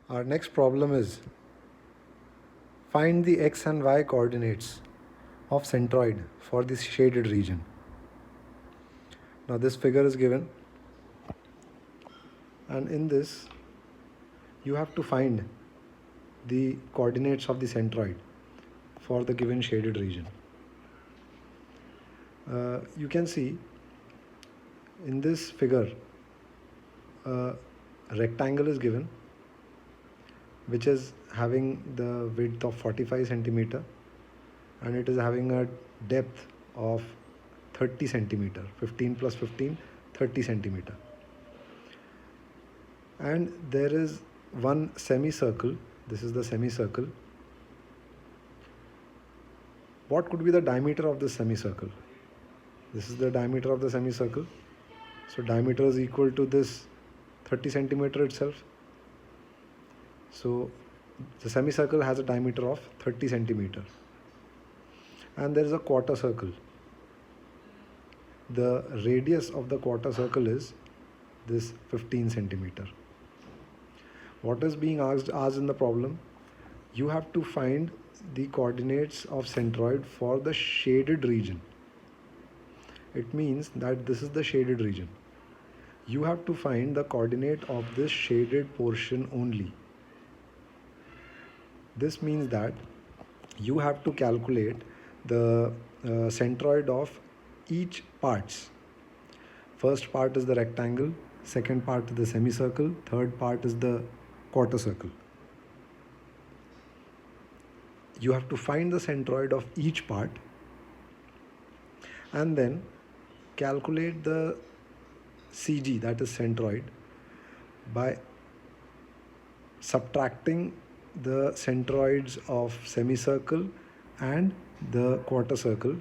Our next problem is find the x and y coordinates of centroid for this shaded region. Now this figure is given, and in this you have to find the coordinates of the centroid for the given shaded region. You can see in this figure a rectangle is given which is having the width of 45 centimeter and it is having a depth of 30 centimeter, 15 plus 15, 30 centimeter. And there is one semicircle. This is the semicircle. What could be the diameter of this semicircle? This is the diameter of the semicircle. So diameter is equal to this 30 centimeter itself. So the semicircle has a diameter of 30 centimeter. And there is a quarter circle. The radius of the quarter circle is this 15 centimeter. What is being asked in the problem? You have to find the coordinates of centroid for the shaded region. It means that this is the shaded region. You have to find the coordinate of this shaded portion only. This means that you have to calculate the centroid of each parts. First part is the rectangle, second part is the semicircle, third part is the quarter circle. You have to find the centroid of each part and then calculate the CG, that is centroid, by subtracting the centroids of semicircle and the quarter circle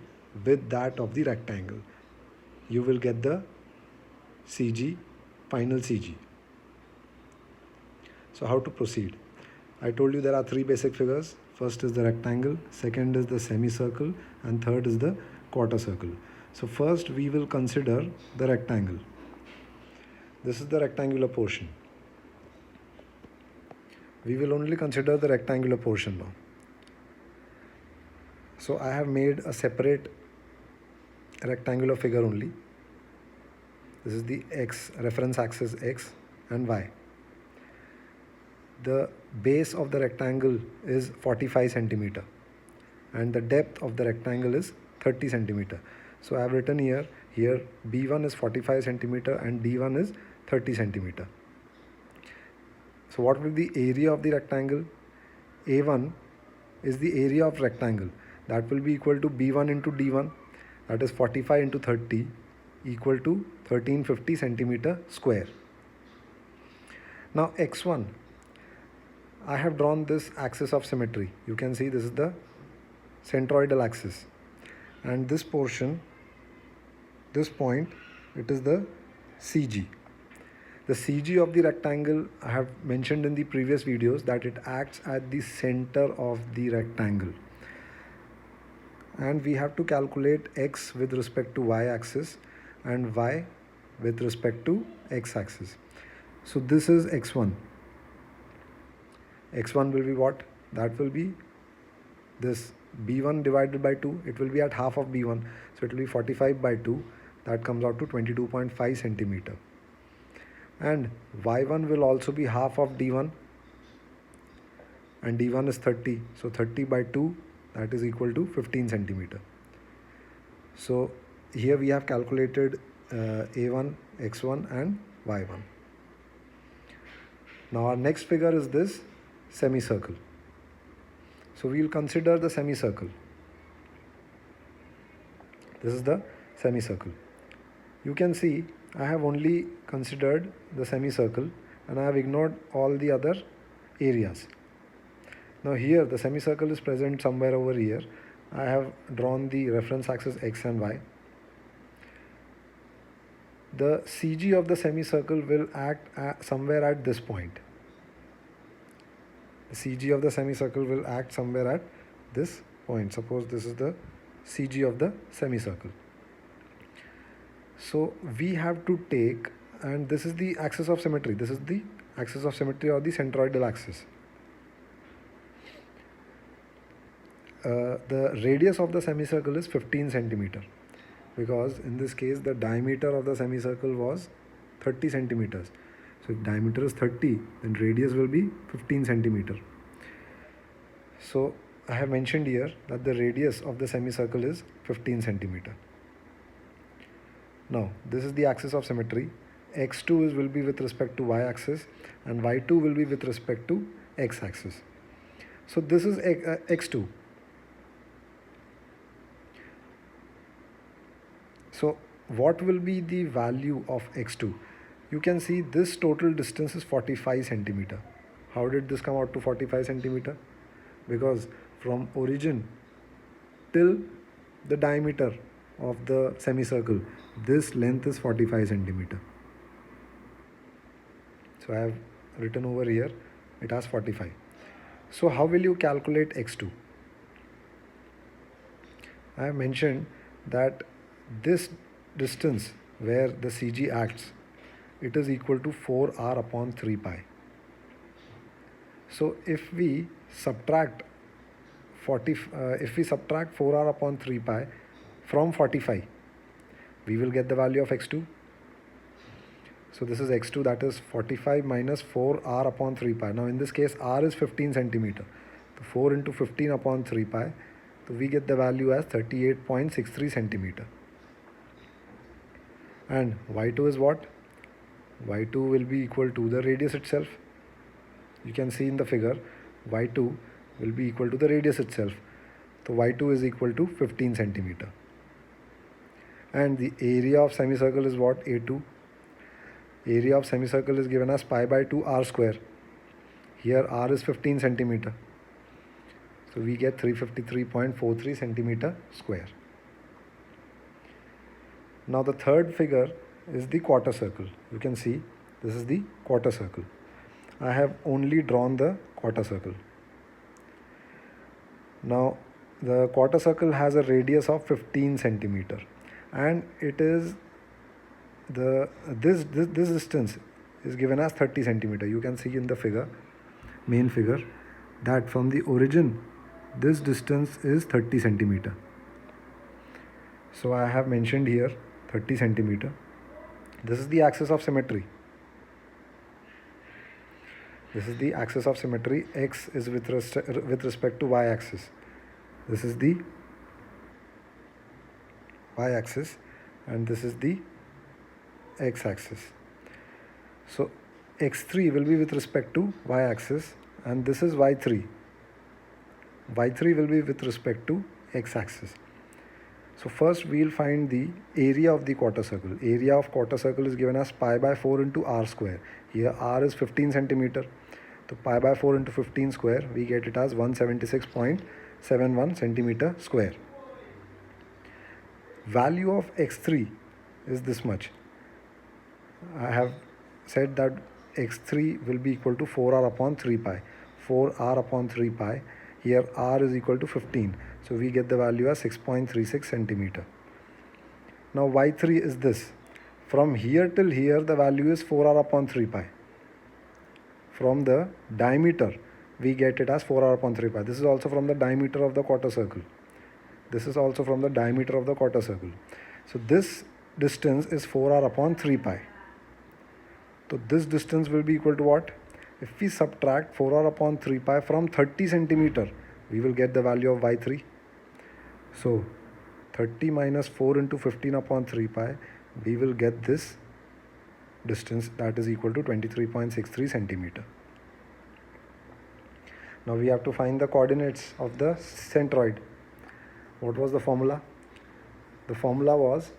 with that of the rectangle. You will get the CG, final CG. So how to proceed? I told you there are three basic figures. First is the rectangle, second is the semicircle, and third is the quarter circle. So first we will consider the rectangle. This is the rectangular portion. We will only consider the rectangular portion now. So I have made a separate rectangular figure only. This is the x, reference axis x and y. The base of the rectangle is 45 centimeter and the depth of the rectangle is 30 centimeter. So I have written here B1 is 45 centimeter and D1 is 30 centimeter. So what will be the area of the rectangle? A1 is the area of rectangle. That will be equal to B1 into D1. That is 45 into 30 equal to 1350 centimeter square. Now x1. I have drawn this axis of symmetry. You can see this is the centroidal axis. And this portion, this point, it is the CG. The CG of the rectangle, I have mentioned in the previous videos that it acts at the center of the rectangle. And we have to calculate x with respect to y-axis and y with respect to x-axis. So this is x1. x1 will be what? That will be this b1 divided by 2. It will be at half of b1. So it will be 45 by 2. That comes out to 22.5 centimeter. And y1 will also be half of d1. And d1 is 30. So 30 by 2, that is equal to 15 centimeter. So here we have calculated a1, x1 and y1. Now our next figure is this semicircle. So we will consider the semicircle. This is the semicircle. You can see I have only considered the semicircle and I have ignored all the other areas. Now here the semicircle is present somewhere over here. I have drawn the reference axis x and y. The CG of the semicircle will act somewhere at this point. The CG of the semicircle will act somewhere at this point. Suppose this is the CG of the semicircle. So we have to take, and this is the axis of symmetry. This is the axis of symmetry or the centroidal axis. The radius of the semicircle is 15 centimeter, because in this case the diameter of the semicircle was 30 centimeters. So if diameter is 30, then radius will be 15 centimeter. So I have mentioned here that the radius of the semicircle is 15 centimeter. Now this is the axis of symmetry. X2 will be with respect to y-axis and y2 will be with respect to x-axis. So this is x2. So what will be the value of x2? You can see this total distance is 45 centimeter. How did this come out to 45 centimeter? Because from origin till the diameter of the semicircle, this length is 45 centimeter. So I have written over here, it has 45. So how will you calculate x2? I have mentioned that this distance where the CG acts, it is equal to 4r upon 3 pi. So if we subtract 4r upon 3 pi from 45, we will get the value of x2. So this is x2, that is 45 minus 4r upon 3 pi. Now in this case r is 15 centimeter. So 4 into 15 upon 3 pi. So we get the value as 38.63 centimeter. And y2 is what? y2 will be equal to the radius itself. You can see in the figure, y2 will be equal to the radius itself. So y2 is equal to 15 centimeter. And the area of semicircle is what? A2. Area of semicircle is given as pi by 2 r square. Here r is 15 centimeter. So we get 353.43 centimeter square. Now the third figure is the quarter circle. You can see this is the quarter circle. I have only drawn the quarter circle. Now the quarter circle has a radius of 15 centimeter and it is this distance is given as 30 centimeter. You can see in the figure, main figure, that from the origin this distance is 30 centimeter. So I have mentioned here 30 centimeter. This is the axis of symmetry. This is the axis of symmetry. X is with respect to y axis. This is the y axis and this is the x axis. So x3 will be with respect to y axis and this is y3. y3 will be with respect to x axis. So first we will find the area of the quarter circle. Area of quarter circle is given as pi by 4 into r square. Here r is 15 centimeter. So pi by 4 into 15 square, we get it as 176.71 centimeter square. Value of x3 is this much. I have said that x3 will be equal to 4r upon 3 pi. 4r upon 3 pi. Here r is equal to 15. So we get the value as 6.36 centimeter. Now y3 is this. From here till here the value is 4r upon 3 pi. From the diameter we get it as 4r upon 3 pi. This is also from the diameter of the quarter circle. This is also from the diameter of the quarter circle. So this distance is 4r upon 3 pi. So this distance will be equal to what? If we subtract 4r upon 3 pi from 30 centimeter, we will get the value of y3. So 30 minus 4 into 15 upon 3 pi, we will get this distance, that is equal to 23.63 centimeter. Now we have to find the coordinates of the centroid. What was the formula? The formula was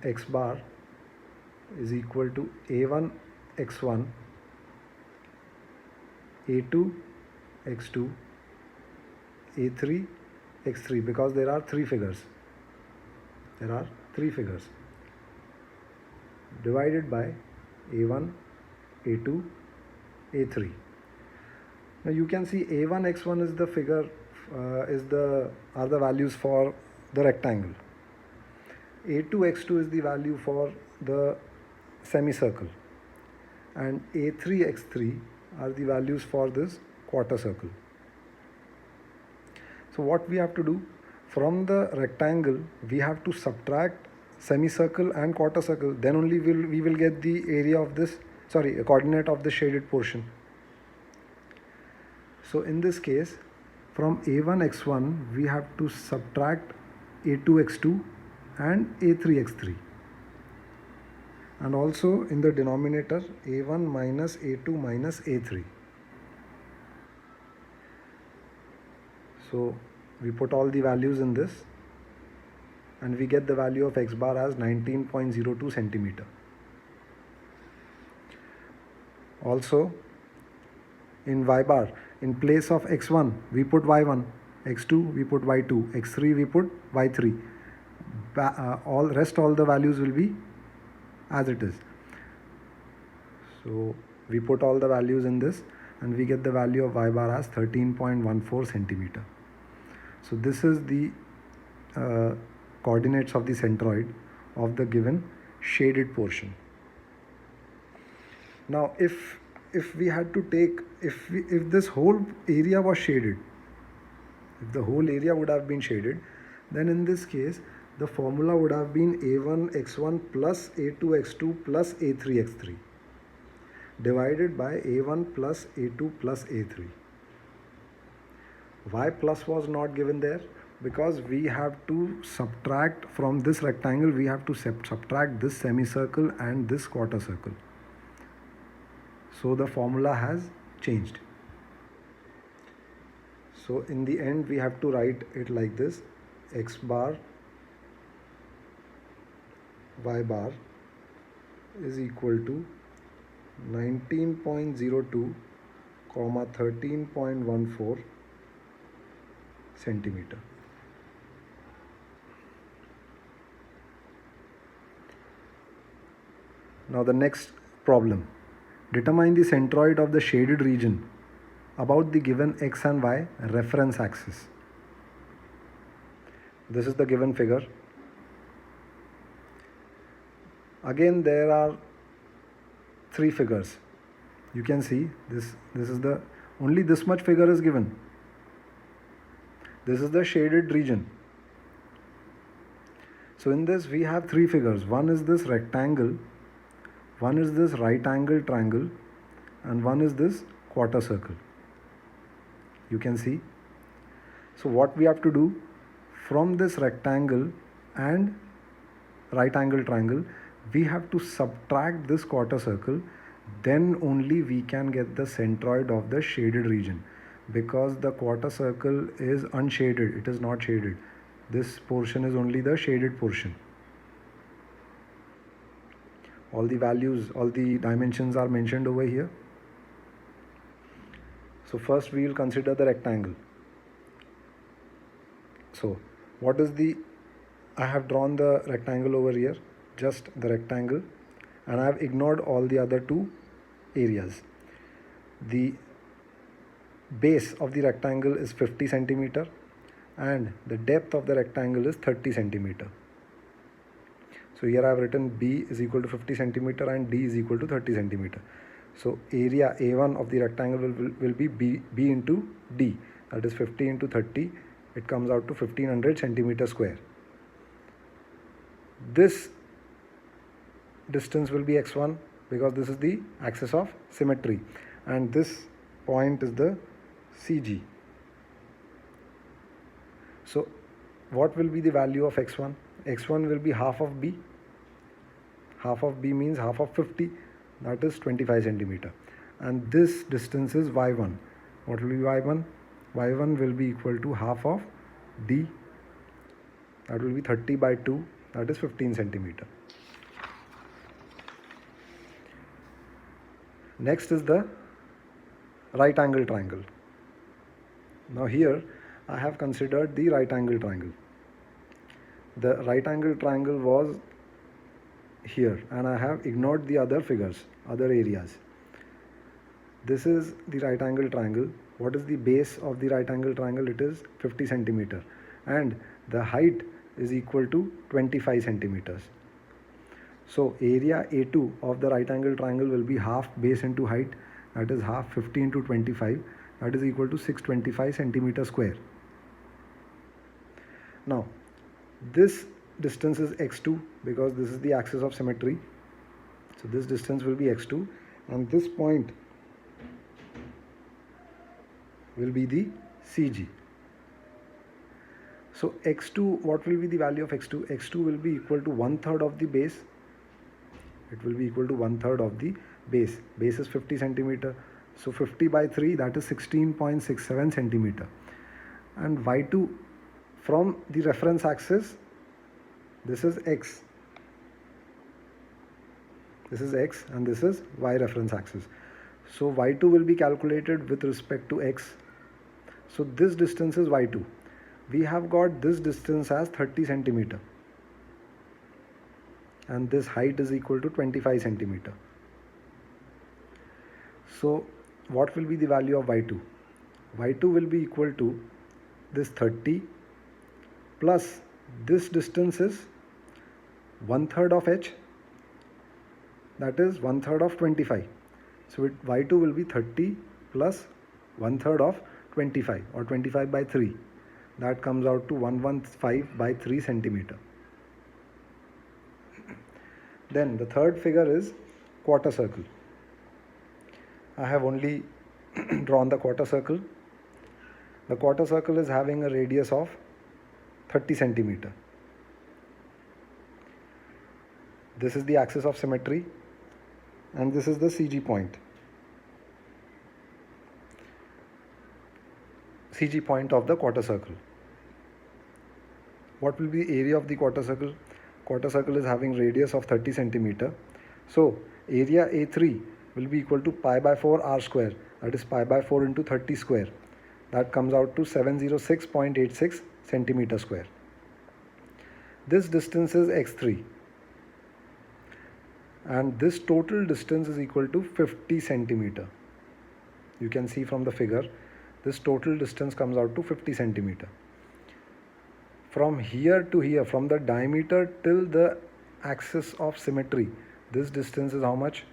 x bar is equal to a1 x1, a2 x2, a3 x3, because there are three figures. Divided by a1, a2, a3. Now you can see a1 x1 is the figure, are the values for the rectangle. a2 x2 is the value for the semicircle, and A3x3 are the values for this quarter circle. So what we have to do, from the rectangle we have to subtract semicircle and quarter circle, then only we will get the area of this, sorry, a coordinate of the shaded portion. So in this case, from A1x1 we have to subtract A2x2 and A3x3, and also in the denominator A1 minus A2 minus A3. So we put all the values in this and we get the value of x bar as 19.02 centimeter. Also in y bar, in place of x1 we put y1, x2 we put y2, x3 we put y3. All the values will be as it is. So we put all the values in this and we get the value of y bar as 13.14 centimeter. So this is the coordinates of the centroid of the given shaded portion. Now if we had to take, if this whole area was shaded, if the whole area would have been shaded, then in this case the formula would have been A1x1 plus A2x2 plus A3x3 divided by A1 plus A2 plus A3. Why plus was not given there? Because we have to subtract from this rectangle, we have to subtract this semicircle and this quarter circle. So the formula has changed. So in the end we have to write it like this: x bar y bar is equal to 19.02 comma 13.14 centimeter. Now the next problem. Determine the centroid of the shaded region about the given x and y reference axis. This is the given figure. Again there are three figures. You can see this is the only this much figure is given. This is the shaded region. So in this we have three figures. One is this rectangle, one is this right angle triangle, and one is this quarter circle. You can see. So what we have to do, from this rectangle and right angle triangle we have to subtract this quarter circle, then only we can get the centroid of the shaded region, because the quarter circle is unshaded, it is not shaded. This portion is only the shaded portion. All the values, all the dimensions are mentioned over here. So first we will consider the rectangle. So what is the, I have drawn the rectangle over here, just the rectangle, and I have ignored all the other two areas. The base of the rectangle is 50 centimeter and the depth of the rectangle is 30 centimeter. So here I have written B is equal to 50 centimeter and D is equal to 30 centimeter. So area A1 of the rectangle will be B into D, that is 50 into 30, it comes out to 1500 centimeter square. This distance will be x1 because this is the axis of symmetry, and this point is the CG. So what will be the value of x1? x1 will be half of B. Half of B means half of 50, that is 25 centimeter. And this distance is y1. What will be y1? y1 will be equal to half of D, that will be 30 by 2, that is 15 centimeter. Next is the right angle triangle. Now here I have considered the right angle triangle. The right angle triangle was here and I have ignored the other figures, other areas. This is the right angle triangle. What is the base of the right angle triangle? It is 50 centimeter and the height is equal to 25 centimeters. So area A2 of the right angle triangle will be half base into height, that is half 50 into 25, that is equal to 625 centimeter square. Now this distance is x2 because this is the axis of symmetry. So this distance will be x2 and this point will be the CG. So x2, what will be the value of x2? x2 will be equal to 1/3 of the base. It will be equal to 1/3 of the base. Base is 50 centimeter. So 50 by 3, that is 16.67 centimeter. And y2 from the reference axis, this is x. This is x and this is y reference axis. So y2 will be calculated with respect to x. So this distance is y2. We have got this distance as 30 centimeter. And this height is equal to 25 centimeter. So what will be the value of y2? y2 will be equal to this 30 plus this distance is 1/3 of h, that is 1/3 of 25. So y2 will be 30 plus 1/3 of 25 or 25 by 3. That comes out to 115 by 3 centimeter. Then the third figure is quarter circle. I have only drawn the quarter circle. The quarter circle is having a radius of 30 centimeter. This is the axis of symmetry and this is the CG point. CG point of the quarter circle. What will be the area of the quarter circle? Quarter circle is having radius of 30 centimeter. So area A3 will be equal to pi by 4 r square, that is pi by 4 into 30 square. That comes out to 706.86 centimeter square. This distance is x3 and this total distance is equal to 50 centimeter. You can see from the figure, this total distance comes out to 50 centimeter. From here to here, from the diameter till the axis of symmetry, this distance is how much?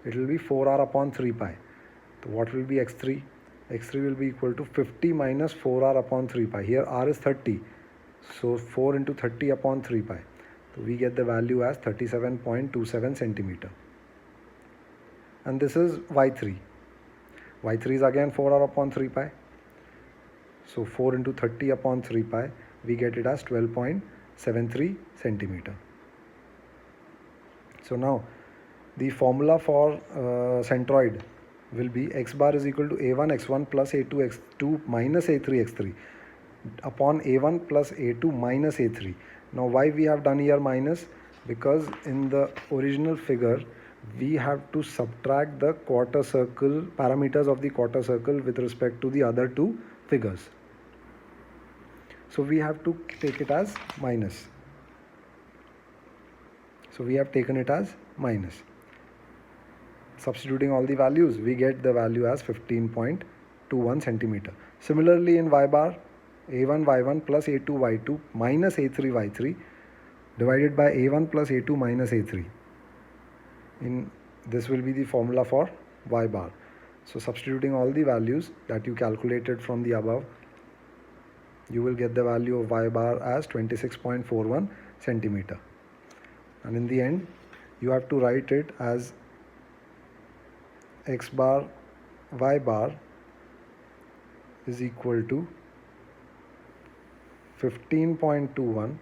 It will be 4r upon 3 pi. So what will be x3? x3 will be equal to 50 minus 4r upon 3 pi. Here r is 30. So 4 into 30 upon 3 pi. So we get the value as 37.27 centimeter. And this is y3. y3 is again 4r upon 3 pi. So 4 into 30 upon 3 pi. We get it as 12.73 centimeter. So now the formula for centroid will be x bar is equal to a1 x1 plus a2 x2 minus a3 x3 upon a1 plus a2 minus a3. Now why we have done here minus? Because in the original figure we have to subtract the quarter circle parameters of the quarter circle with respect to the other two figures. So we have to take it as minus. So we have taken it as minus. Substituting all the values, we get the value as 15.21 centimeter. Similarly in y bar, a1 y1 plus a2 y2 minus a3 y3 divided by a1 plus a2 minus a3. This will be the formula for y bar. So substituting all the values that you calculated from the above, you will get the value of y bar as 26.41 centimeter. And in the end, you have to write it as x bar y bar is equal to 15.21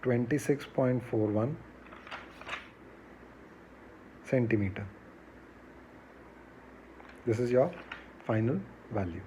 26.41 centimeter. This is your final value.